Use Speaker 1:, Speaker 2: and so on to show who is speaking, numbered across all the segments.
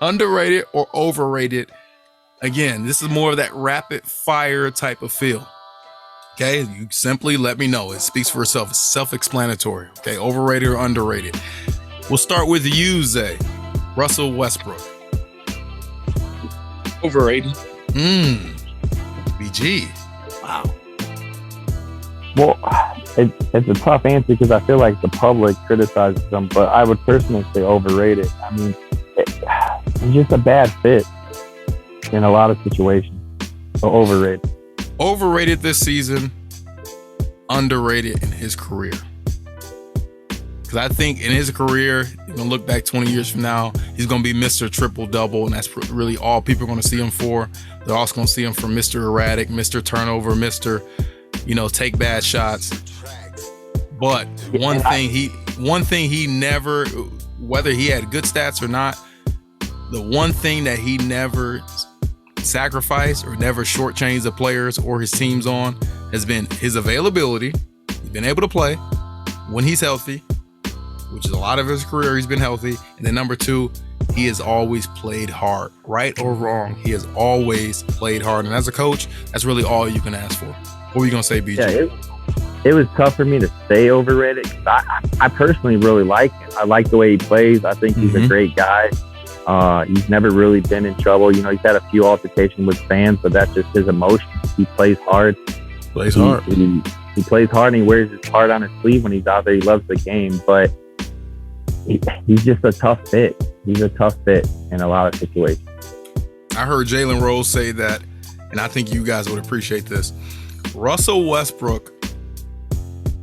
Speaker 1: Underrated or overrated? Again, this is more of that rapid fire type of feel. Okay, you simply let me know. It speaks for itself. It's self-explanatory. Okay, overrated or underrated? We'll start with you, Zay. Russell Westbrook.
Speaker 2: Overrated.
Speaker 1: BG. Wow.
Speaker 3: Well, it's a tough answer because I feel like the public criticizes them, but I would personally say overrated. I mean, it's just a bad fit in a lot of situations. So overrated.
Speaker 1: Overrated this season, underrated in his career. Because I think in his career, you're going to look back 20 years from now, he's going to be Mr. Triple-Double, and that's really all people are going to see him for. They're also going to see him for Mr. Erratic, Mr. Turnover, Mr. Take bad shots. But one thing he never, whether he had good stats or not, the one thing that he never sacrificed or never shortchanged the players or his teams on has been his availability. He's been able to play when he's healthy, which is a lot of his career. He's been healthy. And then number two, he has always played hard, right or wrong. He has always played hard. And as a coach, that's really all you can ask for. What were you going to say, BJ?
Speaker 3: Yeah, it was tough for me to stay overrated because I personally really like him. I like the way he plays. I think he's a great guy. He's never really been in trouble. He's had a few altercations with fans, but that's just his emotions. He plays hard. He plays hard and he wears his heart on his sleeve when he's out there. He loves the game, but he's just a tough fit. He's a tough fit in a lot of situations.
Speaker 1: I heard Jalen Rose say that, and I think you guys would appreciate this. Russell Westbrook,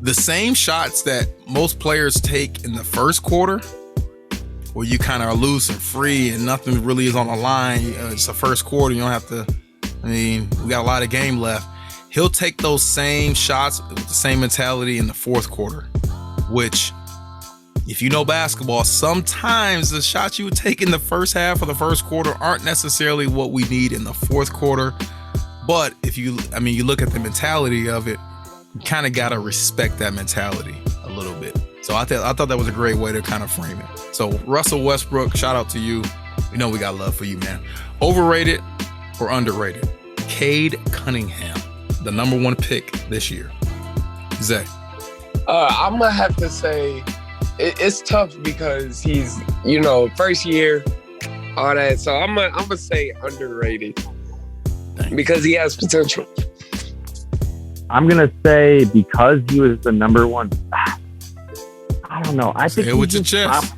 Speaker 1: the same shots that most players take in the first quarter, where you kind of are loose and free and nothing really is on the line. It's the first quarter. You don't have to, we got a lot of game left. He'll take those same shots with the same mentality in the fourth quarter, which, if you know basketball, sometimes the shots you would take in the first half or the first quarter aren't necessarily what we need in the fourth quarter. But if you look at the mentality of it, you kind of got to respect that mentality a little bit. So I thought that was a great way to kind of frame it. So Russell Westbrook, shout out to you. We know we got love for you, man. Overrated or underrated? Cade Cunningham, the number one pick this year. Zay.
Speaker 2: I'm going to have to say it's tough because he's, first year, all that. So I'm gonna say underrated. Thanks. Because he has potential.
Speaker 3: I'm going to say because he was the number one. I don't know. I think
Speaker 1: say it with your chest.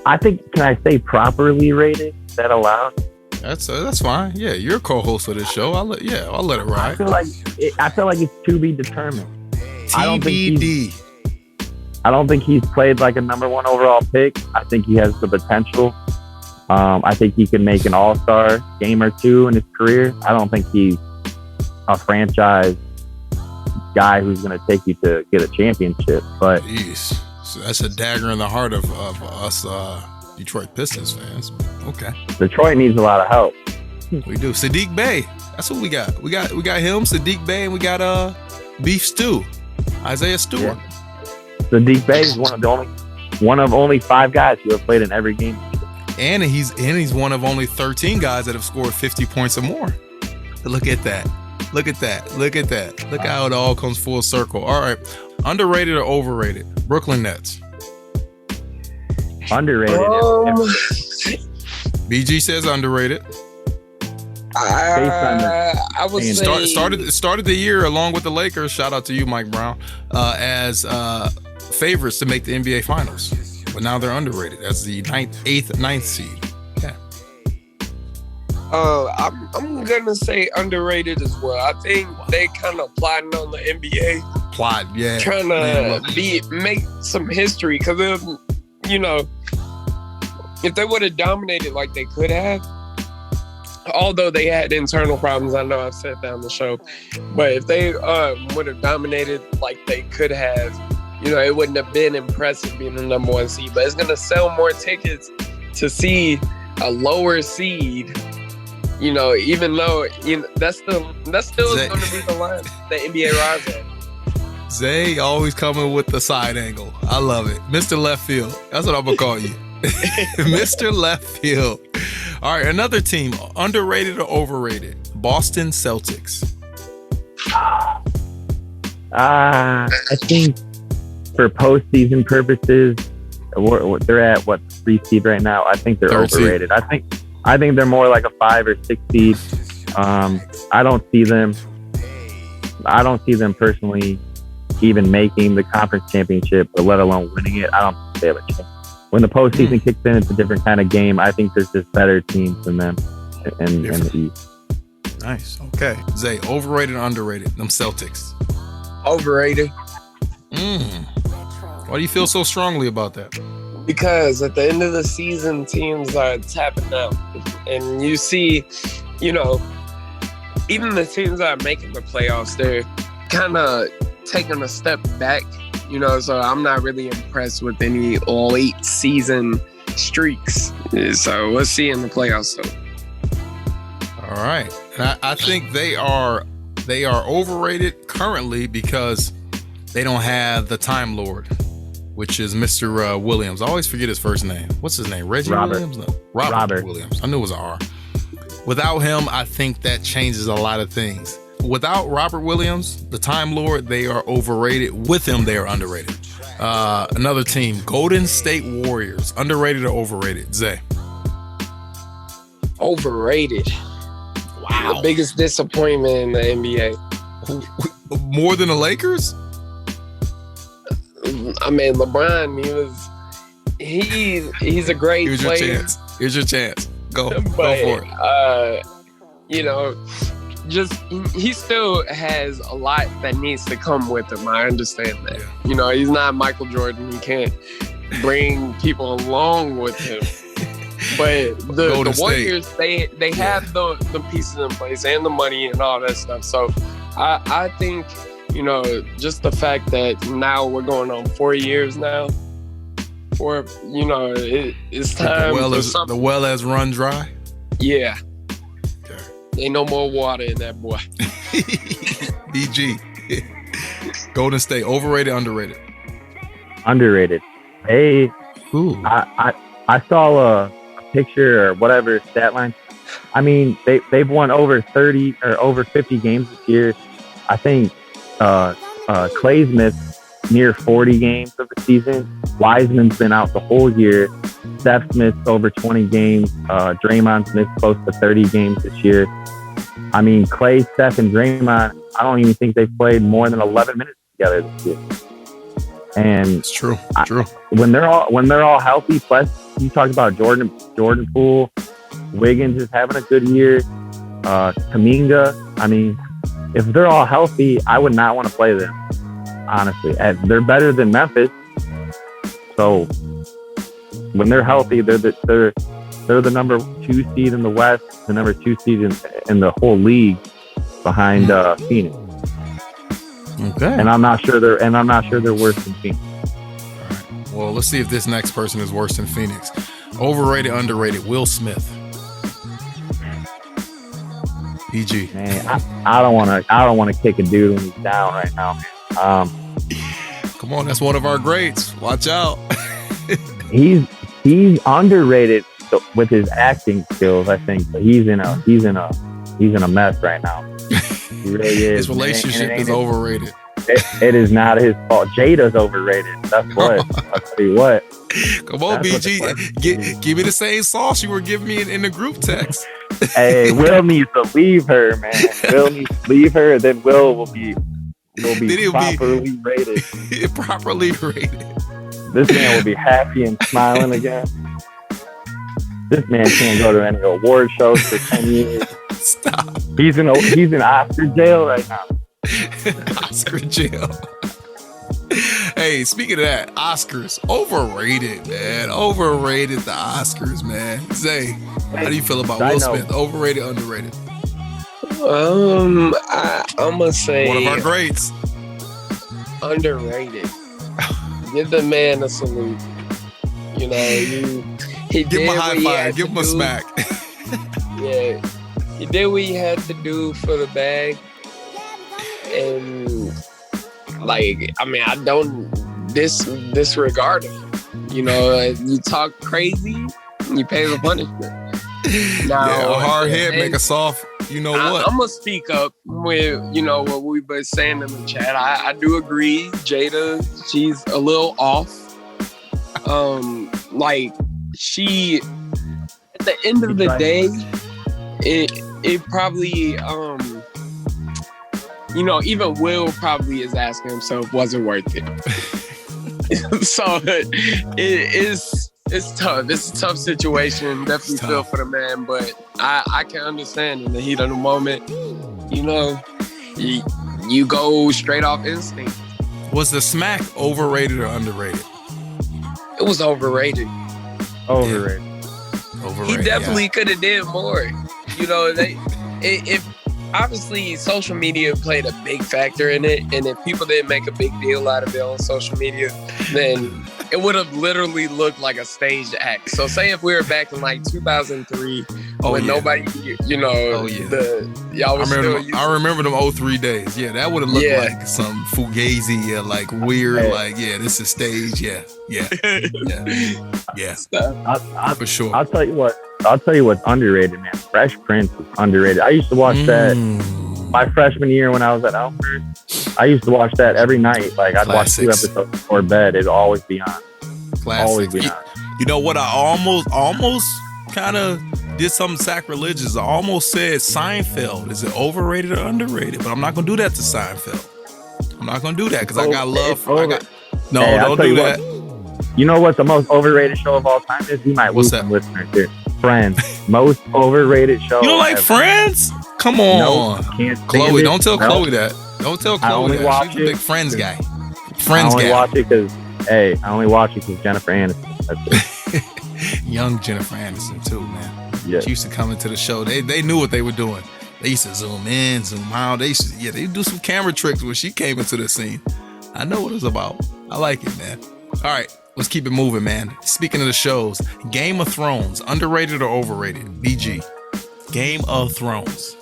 Speaker 3: I think, can I say properly rated? Is that allowed?
Speaker 1: That's fine. Yeah, you're a co-host of this show. I'll let it ride.
Speaker 3: I feel like it's to be determined.
Speaker 1: TBD.
Speaker 3: I don't think he's played like a number one overall pick. I think he has the potential. I think he can make an all-star game or two in his career. I don't think he's a franchise guy who's going to take you to get a championship. But
Speaker 1: jeez. So that's a dagger in the heart of us Detroit Pistons fans. Okay.
Speaker 3: Detroit needs a lot of help.
Speaker 1: We do. Sadiq Bey. That's what we got. We got him, Sadiq Bey, and we got Beef Stew, Isaiah Stewart.
Speaker 3: Yeah. Sadiq Bey is one of only 5 guys who have played in every game.
Speaker 1: And he's one of only 13 guys that have scored 50 points or more. Look at that. Look how it all comes full circle. All right. Underrated or overrated? Brooklyn Nets.
Speaker 3: Underrated.
Speaker 1: BG says underrated.
Speaker 2: I would say
Speaker 1: started the year along with the Lakers. Shout out to you, Mike Brown, as favorites to make the NBA Finals, but now they're underrated as the 9th seed. Yeah.
Speaker 2: I'm gonna say underrated as well. I think they kind of plotting on the NBA.
Speaker 1: Yeah.
Speaker 2: Trying to make some history because if they would have dominated like they could have. Although they had internal problems, I know I've said that on the show, but if they would have dominated like they could have, it wouldn't have been impressive being the number one seed. But it's going to sell more tickets to see a lower seed, even though that's still going to be the line that NBA rides at.
Speaker 1: Zay always coming with the side angle. I love it. Mr. Left Field. That's what I'm going to call you. Mr. Left Field. All right, another team, underrated or overrated? Boston Celtics.
Speaker 3: I think for postseason purposes, they're at what 3 seed right now. I think they're overrated. I think they're more like a 5 or 6 seed. I don't see them personally even making the conference championship, but let alone winning it. I don't think they have a chance. When the postseason kicks in, it's a different kind of game. I think there's just better teams than them in the East.
Speaker 1: Nice. Okay. Zay, overrated or underrated? Them Celtics.
Speaker 2: Overrated.
Speaker 1: Why do you feel so strongly about that?
Speaker 2: Because at the end of the season, teams are tapping out. And you see, even the teams that are making the playoffs, they're kind of taking a step back, so I'm not really impressed with any late season streaks. So we'll see in the playoffs, though.
Speaker 1: All right. And I think they are overrated currently because they don't have the Time Lord, which is Mr. Williams. I always forget his first name. What's his name? Reggie Williams? No. Robert Williams. I knew it was an R. Without him, I think that changes a lot of things. Without Robert Williams, the Time Lord, they are overrated. With him, they are underrated. Another team, Golden State Warriors. Underrated or overrated? Zay.
Speaker 2: Overrated. Wow. The biggest disappointment in the NBA.
Speaker 1: More than the Lakers?
Speaker 2: I mean, LeBron, he's a great player.
Speaker 1: Here's your chance. Go for it.
Speaker 2: He still has a lot that needs to come with him. I understand that. Yeah. He's not Michael Jordan. He can't bring people along with him. But the Warriors, they have the pieces in place and the money and all that stuff. So I think, just the fact that now we're going on 4 years now, it's time.
Speaker 1: The well has run dry?
Speaker 2: Yeah. Okay. Ain't no more water in that boy.
Speaker 1: BG. Golden State, overrated, underrated?
Speaker 3: Underrated. Hey, I saw a picture or whatever stat line. I mean, they've won over 30 or over 50 games this year. I think Clay's missed near 40 games of the season. Wiseman's been out the whole year. Steph's missed over 20 games. Draymond's missed close to 30 games this year. I mean, Clay, Steph, and Draymond, I don't even think they've played more than 11 minutes together this year. And
Speaker 1: it's true.
Speaker 3: When they're all healthy, plus you talked about Jordan Poole, Wiggins is having a good year. Kuminga. I mean, if they're all healthy, I would not want to play them. Honestly, they're better than Memphis. So when they're healthy, they're the number 2 seed in the West, the number 2 seed in the whole league, behind Phoenix.
Speaker 1: Okay.
Speaker 3: And I'm not sure they're worse than Phoenix.
Speaker 1: All right. Well, let's see if this next person is worse than Phoenix. Overrated, underrated? Will Smith. BG.
Speaker 3: Man, I don't want to kick a dude when he's down right now, man.
Speaker 1: Come on, that's one of our greats. Watch out.
Speaker 3: He's underrated with his acting skills, I think. But he's in a mess right now. He really is.
Speaker 1: His relationship is overrated.
Speaker 3: It is not his fault. Jada's overrated. That's what. I'll tell you what.
Speaker 1: Come on, BG. Give me the same sauce you were giving me in the group text.
Speaker 3: Hey, Will needs to leave her, man. Will needs to leave her, and then Will will be properly rated.
Speaker 1: Properly rated.
Speaker 3: This man will be happy and smiling again. This man can't go to any award shows for 10 years.
Speaker 1: Stop.
Speaker 3: He's in Oscar jail right now.
Speaker 1: Oscar jail. Hey, speaking of that, Oscars, overrated, man. Overrated, the Oscars, man. Zay, how do you feel about Will Smith? Overrated, underrated?
Speaker 2: I'm gonna say
Speaker 1: one of our greats.
Speaker 2: Underrated. Give the man a salute. He
Speaker 1: give him a high five. Give him a smack.
Speaker 2: Yeah, he did what he had to do for the bag, and I don't disregard him. You talk crazy, you pay the punishment. Now,
Speaker 1: a hard head make a soft. You know what?
Speaker 2: I'm gonna speak up with what we've been saying in the chat. I do agree, Jada. She's a little off. She at the end of the day, it probably even Will probably is asking himself, was it worth it? So it's tough. It's a tough situation. Definitely feel for the man, but I can understand in the heat of the moment, you go straight off instinct.
Speaker 1: Was the smack overrated or underrated?
Speaker 2: It was overrated.
Speaker 3: Overrated.
Speaker 2: He definitely could have did more. If obviously social media played a big factor in it, and if people didn't make a big deal out of it on social media, then it would have literally looked like a staged act. So say if we were back in like 2003 when nobody, y'all was
Speaker 1: I remember them 03 days. Yeah, that would have looked like some fugazi, like weird, this is stage. Yeah. For sure.
Speaker 3: I'll tell you what's underrated, man. Fresh Prince is underrated. I used to watch that my freshman year when I was at Elmhurst. I used to watch that every night. Like I'd watch 2 episodes before bed. It'd always be on. Always be on.
Speaker 1: You know what? I almost kind of did something sacrilegious. I almost said Seinfeld. Is it overrated or underrated? But I'm not gonna do that to Seinfeld. I'm not gonna do that because I got love. Don't do that.
Speaker 3: You know what the most overrated show of all time is? You might lose some listeners here. Friends. Most overrated show.
Speaker 1: You don't like Friends? Come on.
Speaker 3: No, can't
Speaker 1: Chloe, don't tell Chloe that. Don't tell Chloe that. She's a big Friends guy.
Speaker 3: I only watch it because Jennifer Aniston. That's it.
Speaker 1: Young Jennifer Aniston too, man.
Speaker 3: Yeah.
Speaker 1: She used to come into the show. They knew what they were doing. They used to zoom in, zoom out. They do some camera tricks when she came into the scene. I know what it's about. I like it, man. All right. Let's keep it moving, man. Speaking of the shows, Game of Thrones, underrated or overrated? BG, Game of Thrones.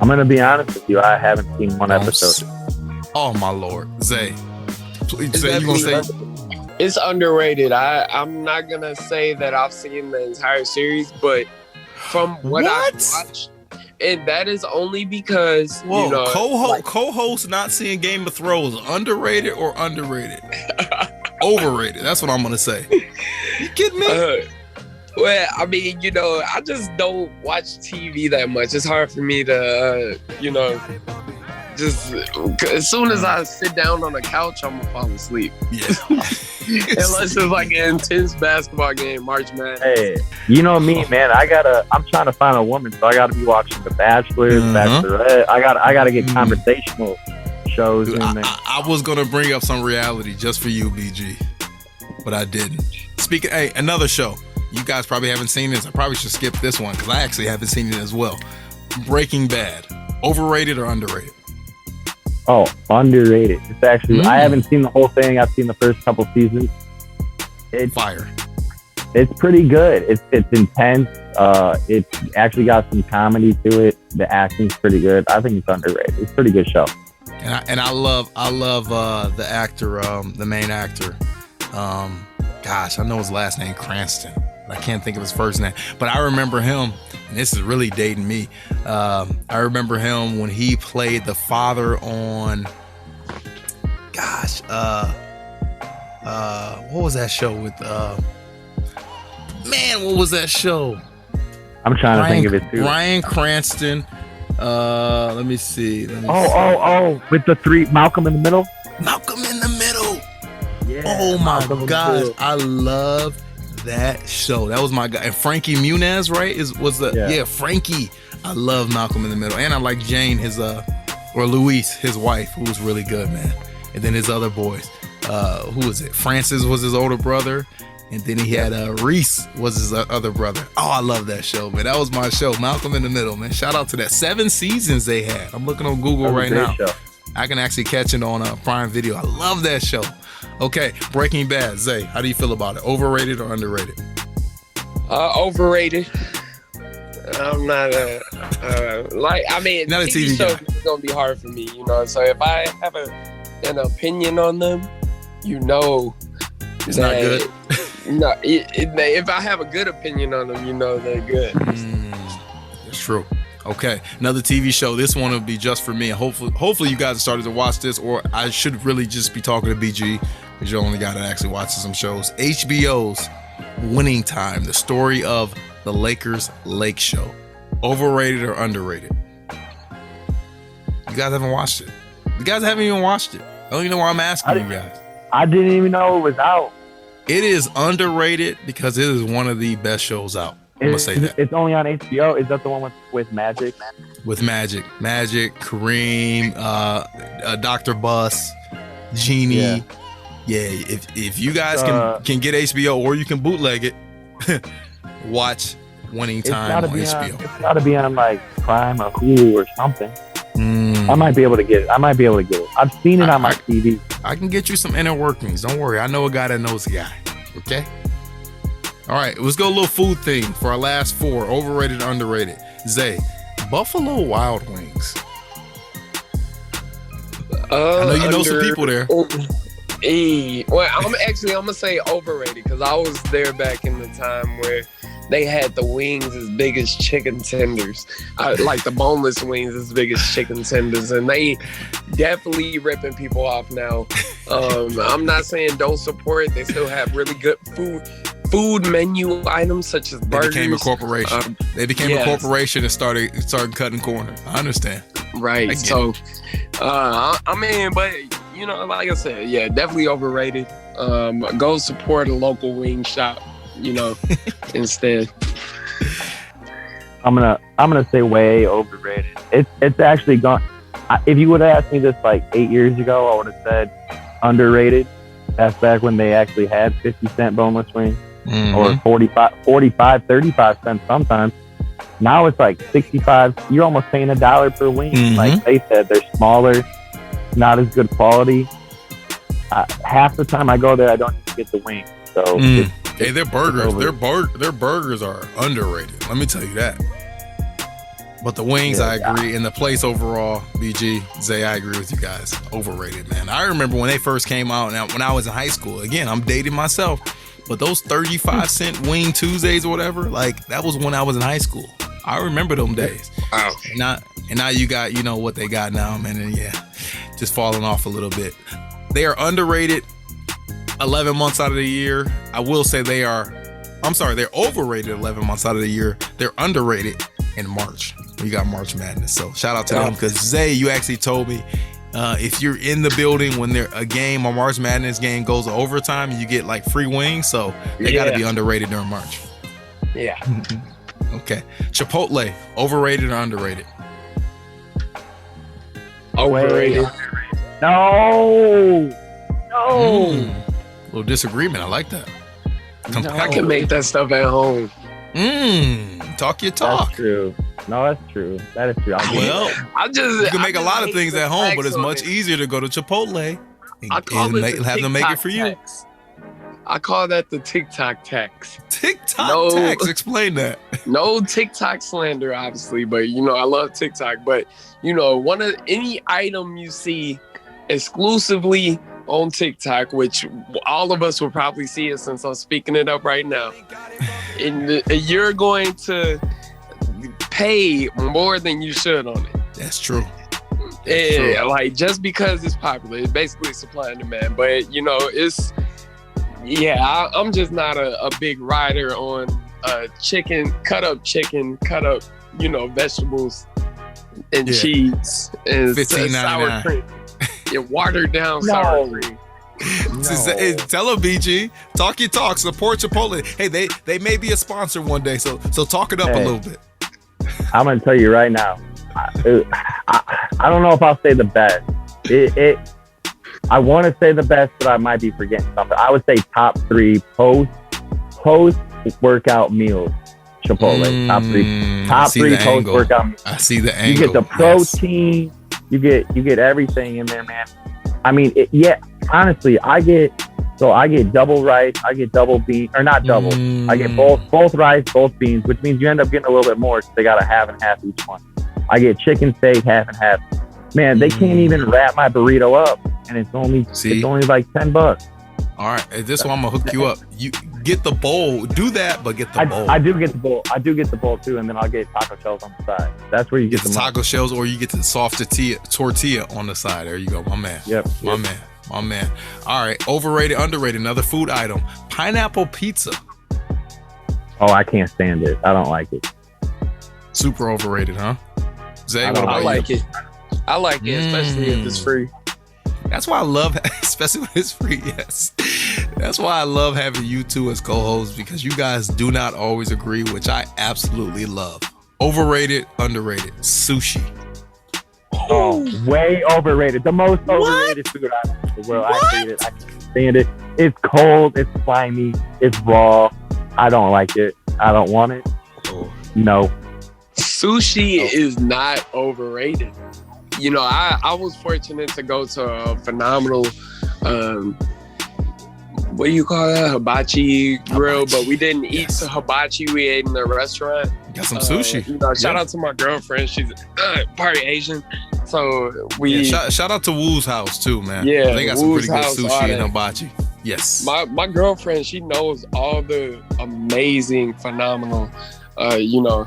Speaker 3: I'm going to be honest with you. I haven't seen one episode.
Speaker 1: Oh, my Lord. Zay, please say you going to say...
Speaker 2: It's underrated. I'm not going to say that I've seen the entire series, but from what I've watched, and that is only because co-host not seeing Game of Thrones, underrated or underrated? Overrated. That's what I'm gonna say. You kidding me? Well, I mean, I just don't watch TV that much. It's hard for me to, just as soon as I sit down on the couch, I'm gonna fall asleep.
Speaker 1: Yeah.
Speaker 2: Unless it's like an intense basketball game, March Madness.
Speaker 3: Hey, you know me, man. I'm trying to find a woman, so I gotta be watching The Bachelor, Bachelorette. I gotta get conversational shows.
Speaker 1: Dude, I was gonna bring up some reality just for you, BG, but I didn't. Hey, another show. You guys probably haven't seen this. I probably should skip this one because I actually haven't seen it as well. Breaking Bad, overrated or underrated?
Speaker 3: Oh, underrated. It's actually, I haven't seen the whole thing. I've seen the first couple seasons. It's
Speaker 1: fire.
Speaker 3: It's pretty good. It's intense. It's actually got some comedy to it. The acting's pretty good. I think it's underrated. It's a pretty good show.
Speaker 1: And I love the actor, the main actor. Gosh, I know his last name, Cranston. I can't think of his first name, but I remember him. And this is really dating me. I remember him when he played the father on. Gosh, what was that show with? What was that show?
Speaker 3: I'm trying to think of it too.
Speaker 1: Bryan Cranston. Let me see.
Speaker 3: With the 3, Malcolm in the Middle.
Speaker 1: Malcolm in the Middle.
Speaker 3: Yeah.
Speaker 1: Oh my gosh, I love that show. That was my guy. And Frankie Muniz, right? Frankie. I love Malcolm in the Middle, and I like Jane, or Louise, his wife, who was really good, man. And then his other boys. Who was it? Francis was his older brother. And then he had Reese was his other brother. Oh, I love that show, man. That was my show, Malcolm in the Middle, man. Shout out to that. 7 seasons they had. I'm looking on Google right now. Show. I can actually catch it on Prime Video. I love that show. Okay, Breaking Bad. Zay, how do you feel about it? Overrated or underrated?
Speaker 2: Overrated. I'm not
Speaker 1: not a TV
Speaker 2: shows
Speaker 1: guy.
Speaker 2: It's gonna be hard for me, So if I have an opinion on them,
Speaker 1: It's not good.
Speaker 2: No, if I have a good opinion on them, they're good.
Speaker 1: That's true. Okay, another TV show. This one will be just for me. Hopefully you guys have started to watch this, or I should really just be talking to BG, because you're the only guy that actually watches some shows. HBO's Winning Time, the story of the Lakers Lake Show. Overrated or underrated? You guys haven't watched it. You guys haven't even watched it. I don't even know why I'm asking you guys.
Speaker 3: I didn't even know it was out.
Speaker 1: It is underrated because it is one of the best shows out. I'm gonna say that.
Speaker 3: It's only on HBO. Is that the one with Magic?
Speaker 1: With Magic, Kareem, Dr. Bus, Genie. Yeah. If you guys can get HBO, or you can bootleg it, watch Winning Time on HBO.
Speaker 3: It's got to be on like Prime or Hulu or something. I might be able to get it. I've seen it on my TV.
Speaker 1: I can get you some inner workings. Don't worry. I know a guy that knows a guy. Okay? All right. Let's go a little food thing for our last 4. Overrated, underrated. Zay, Buffalo Wild Wings. I know you know some people there.
Speaker 2: Well, I'm going to say overrated, because I was there back in the time where they had the wings as big as chicken tenders, like the boneless wings as big as chicken tenders, and they definitely ripping people off now. I'm not saying don't support it. They still have really good food menu items such as burgers.
Speaker 1: They became a corporation. A corporation and started cutting corners. I understand.
Speaker 2: Right. So, but like I said, yeah, definitely overrated. Go support a local wing shop. Instead. I'm gonna say way overrated. It's actually gone. If you would have asked me this like 8 years ago, I would have said underrated. That's back when they actually had 50-cent boneless wings, or 35 cents sometimes. Now it's like 65. You're almost paying $1 per wing. Like they said, they're smaller, not as good quality. Half the time I go there, I don't even get the wing. So.
Speaker 1: Hey, their burgers, their burgers are underrated. Let me tell you that. But the wings, I agree, and the place overall, BG, Zay, I agree with you guys. Overrated, man. I remember when they first came out. Now, when I was in high school, again, I'm dating myself, but those 35-cent wing Tuesdays or whatever, like that was when I was in high school. I remember them days. Wow. And now you got, what they got now, man, and just falling off a little bit. They are underrated 11 months out of the year. I will say they're overrated 11 months out of the year. They're underrated in March. We got March Madness. So shout out to them, because Zay, you actually told me if you're in the building when a March Madness game goes to overtime, you get like free wings. So they got to be underrated during March.
Speaker 2: Yeah.
Speaker 1: Okay. Chipotle, overrated or underrated?
Speaker 2: Overrated.
Speaker 3: No.
Speaker 1: Little disagreement. I like that.
Speaker 2: I can make that stuff at home.
Speaker 1: Talk your talk.
Speaker 3: That's true. No, that's true. That is true.
Speaker 1: You can make a lot of things at home, but it's much easier to go to Chipotle and have them make it for you.
Speaker 2: I call that the TikTok tax.
Speaker 1: TikTok tax? Explain that.
Speaker 2: No TikTok slander, obviously, but I love TikTok. But any item you see exclusively on TikTok, which all of us will probably see it since I'm speaking it up right now, and you're going to pay more than you should on it.
Speaker 1: That's true.
Speaker 2: Like just because it's popular, it's basically supply and demand. But I'm just not a big rider on cut up vegetables and cheese and sour cream. Watered down sour cream.
Speaker 1: Tell them, BG. Talk your talk. Support Chipotle. Hey, they may be a sponsor one day, so talk it up a little bit.
Speaker 3: I'm gonna tell you right now. I don't know if I'll say the best. I want to say the best, but I might be forgetting something. I would say top 3 post workout meals. Chipotle. Top three post workout meals. I
Speaker 1: see the angle.
Speaker 3: You get the protein. You get everything in there, man. I mean, honestly, I get double rice, I get double bean, or not double. I get both rice, both beans, which means you end up getting a little bit more because they got a half and half each one. I get chicken steak, half and half. Man, they can't even wrap my burrito up, and it's only like $10.
Speaker 1: All right, this one I'm gonna hook you up. You get the bowl, do that, but get the bowl.
Speaker 3: I do get the bowl. I do get the bowl too, and then I'll get taco shells on the side. That's where you get
Speaker 1: the taco shells, or you get the soft tortilla on the side. There you go, my man.
Speaker 3: Yep.
Speaker 1: My man. All right, overrated, underrated. Another food item: pineapple pizza.
Speaker 3: Oh, I can't stand it. I don't like it.
Speaker 1: Super overrated, huh? Zay, what about
Speaker 2: I like
Speaker 1: you?
Speaker 2: it. I like it, especially if it's free.
Speaker 1: That's why I love, especially when it's free. Yes, that's why I love having you two as co-hosts, because you guys do not always agree, which I absolutely love. Overrated, underrated, sushi.
Speaker 3: Oh, way overrated. The most overrated food item in the world. I hate it. I can't stand it. It's cold. It's slimy. It's raw. I don't like it. I don't want it. No.
Speaker 2: Sushi is not overrated. You know, I was fortunate to go to a phenomenal, what do you call that? Hibachi grill, but we didn't eat the hibachi. We ate in the restaurant.
Speaker 1: Got some sushi.
Speaker 2: You know, shout out to my girlfriend. She's part Asian. So we
Speaker 1: shout out to Woo's house too, man.
Speaker 2: Yeah,
Speaker 1: they got
Speaker 2: Woo's
Speaker 1: some pretty good
Speaker 2: house,
Speaker 1: sushi and hibachi. Yes.
Speaker 2: My girlfriend, she knows all the amazing, phenomenal, you know,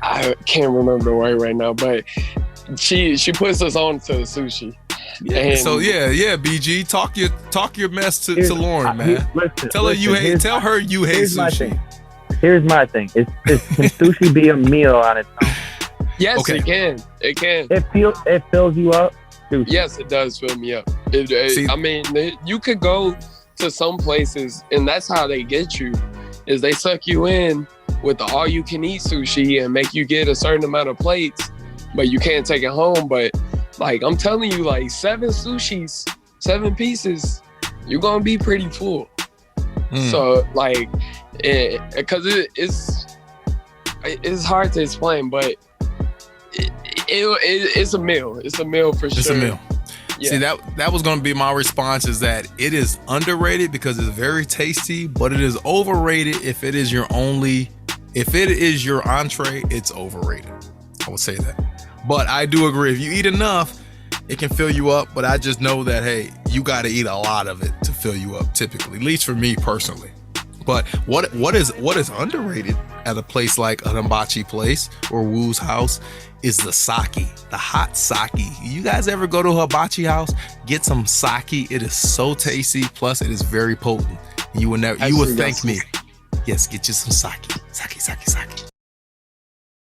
Speaker 2: I can't remember the word right now, but she puts us on to sushi.
Speaker 1: Yeah.
Speaker 2: And
Speaker 1: so BG, talk your mess to Lauren, man. Tell her you hate sushi.
Speaker 3: Here's my thing. Can sushi be a meal on its own?
Speaker 2: Yes,
Speaker 1: okay.
Speaker 2: It can.
Speaker 3: It fills you up. Sushi.
Speaker 2: Yes, it does fill me up.
Speaker 1: See,
Speaker 2: I mean, you could go to some places, and that's how they get you, is they suck you in with the all-you-can-eat sushi and make you get a certain amount of plates, but you can't take it home. But like I'm telling you, like 7 pieces, you're gonna be pretty full. So like, because it's hard to explain, but it's a meal. It's a meal for sure.
Speaker 1: It's a meal.
Speaker 2: Yeah.
Speaker 1: See, that was going to be my response, is that it is underrated because it's very tasty, but it is overrated if it is your entree, it's overrated. I would say that. But I do agree, if you eat enough, it can fill you up, but I just know that, hey, you got to eat a lot of it to fill you up typically, at least for me personally. But what is underrated at a place like a hibachi place or Woo's house is the sake, the hot sake. You guys ever go to a hibachi house, get some sake? It is so tasty. Plus, it is very potent. You would thank me. Yes, get you some sake. Sake.